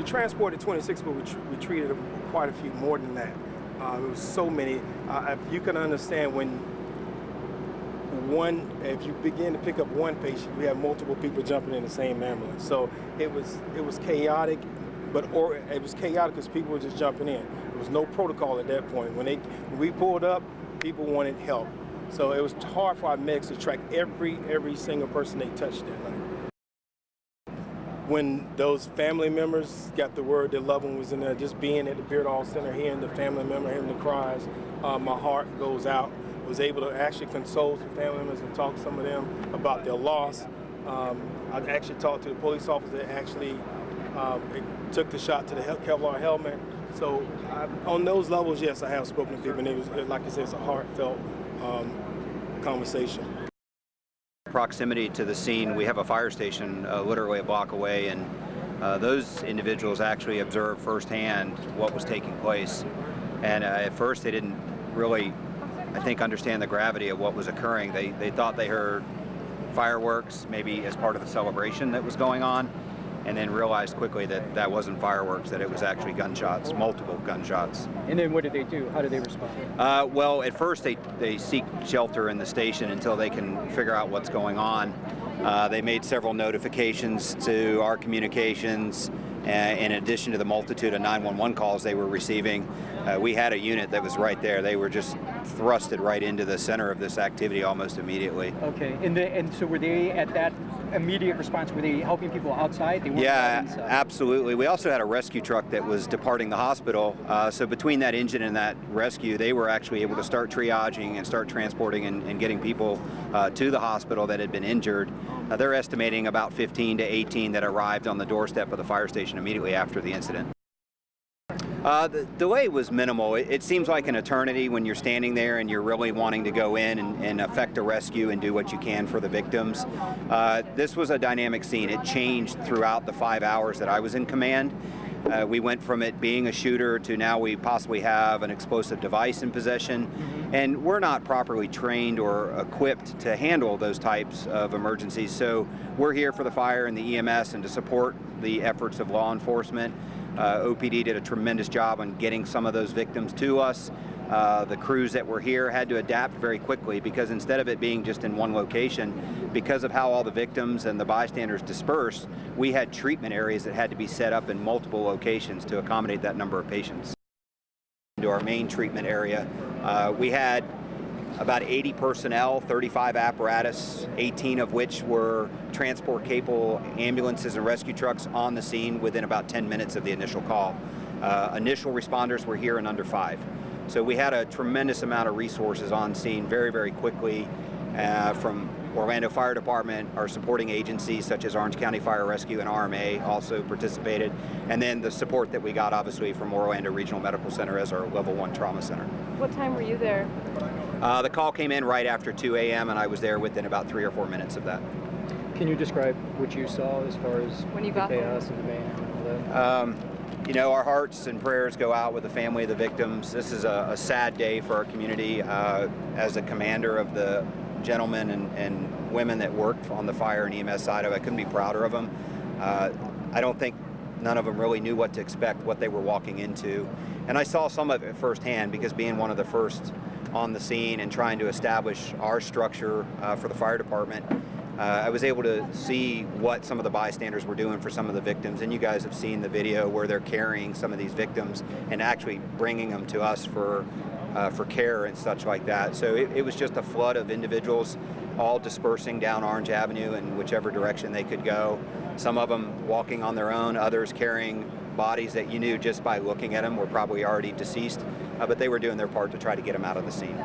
transported 26, but we treated quite a few more than that. It was so many. If you can understand if you begin to pick up one patient, you have multiple people jumping in the same ambulance. So it was chaotic, it was chaotic because people were just jumping in. There was no protocol at that point. When we pulled up, people wanted help. So it was hard for our medics to track every single person they touched that night. When those family members got the word their loved one was in there, just being at the Beardall Center, hearing the family member, hearing the cries, my heart goes out. Was able to actually console some family members and talk to some of them about their loss. I actually talked to the police officer that actually took the shot to the Kevlar helmet. So on those levels, yes, I have spoken to people, and it was, like I said, it's a heartfelt conversation. Proximity to the scene, we have a fire station literally a block away, and those individuals actually observed firsthand what was taking place. And at first they didn't really, I think, understand the gravity of what was occurring. They thought they heard fireworks, maybe as part of the celebration that was going on, and then realized quickly that that wasn't fireworks, that it was actually gunshots, multiple gunshots. And then what did they do? How did they respond? Well, at first they seek shelter in the station until they can figure out what's going on. They made several notifications to our communications. In addition to the multitude of 911 calls they were receiving, we had a unit that was right there. They were just thrusted right into the center of this activity almost immediately. Okay, and so were they at that immediate response? Were they helping people outside? They weren't inside? Absolutely. We also had a rescue truck that was departing the hospital. So between that engine and that rescue, they were actually able to start triaging and start transporting and getting people to the hospital that had been injured. They're estimating about 15 to 18 that arrived on the doorstep of the fire station immediately after the incident. The delay was minimal. It seems like an eternity when you're standing there and you're really wanting to go in and effect a rescue and do what you can for the victims. This was a dynamic scene. It changed throughout the 5 hours that I was in command. We went from it being a shooter to now we possibly have an explosive device in possession. And we're not properly trained or equipped to handle those types of emergencies. So we're here for the fire and the EMS and to support the efforts of law enforcement. OPD did a tremendous job on getting some of those victims to us. The crews that were here had to adapt very quickly because instead of it being just in one location, because of how all the victims and the bystanders dispersed, we had treatment areas that had to be set up in multiple locations to accommodate that number of patients. To our main treatment area, we had about 80 personnel, 35 apparatus, 18 of which were transport-capable ambulances and rescue trucks on the scene within about 10 minutes of the initial call. Initial responders were here in under 5. So we had a tremendous amount of resources on scene very, very quickly from Orlando Fire Department. Our supporting agencies such as Orange County Fire Rescue and RMA also participated. And then the support that we got obviously from Orlando Regional Medical Center as our level 1 trauma center. What time were you there? The call came in right after 2 a.m. and I was there within about 3 or 4 minutes of that. Can you describe what you saw as far as when you got chaos and demand and all that? You know, our hearts and prayers go out with the family of the victims. This is a sad day for our community. As a commander of the gentlemen and women that worked on the fire and EMS side of it, I couldn't be prouder of them. I don't think none of them really knew what to expect, what they were walking into. And I saw some of it firsthand because being one of the first on the scene and trying to establish our structure for the fire department, I was able to see what some of the bystanders were doing for some of the victims, and you guys have seen the video where they're carrying some of these victims and actually bringing them to us for care and such like that. So it was just a flood of individuals all dispersing down Orange Avenue in whichever direction they could go. Some of them walking on their own, others carrying bodies that you knew just by looking at them were probably already deceased, but they were doing their part to try to get them out of the scene.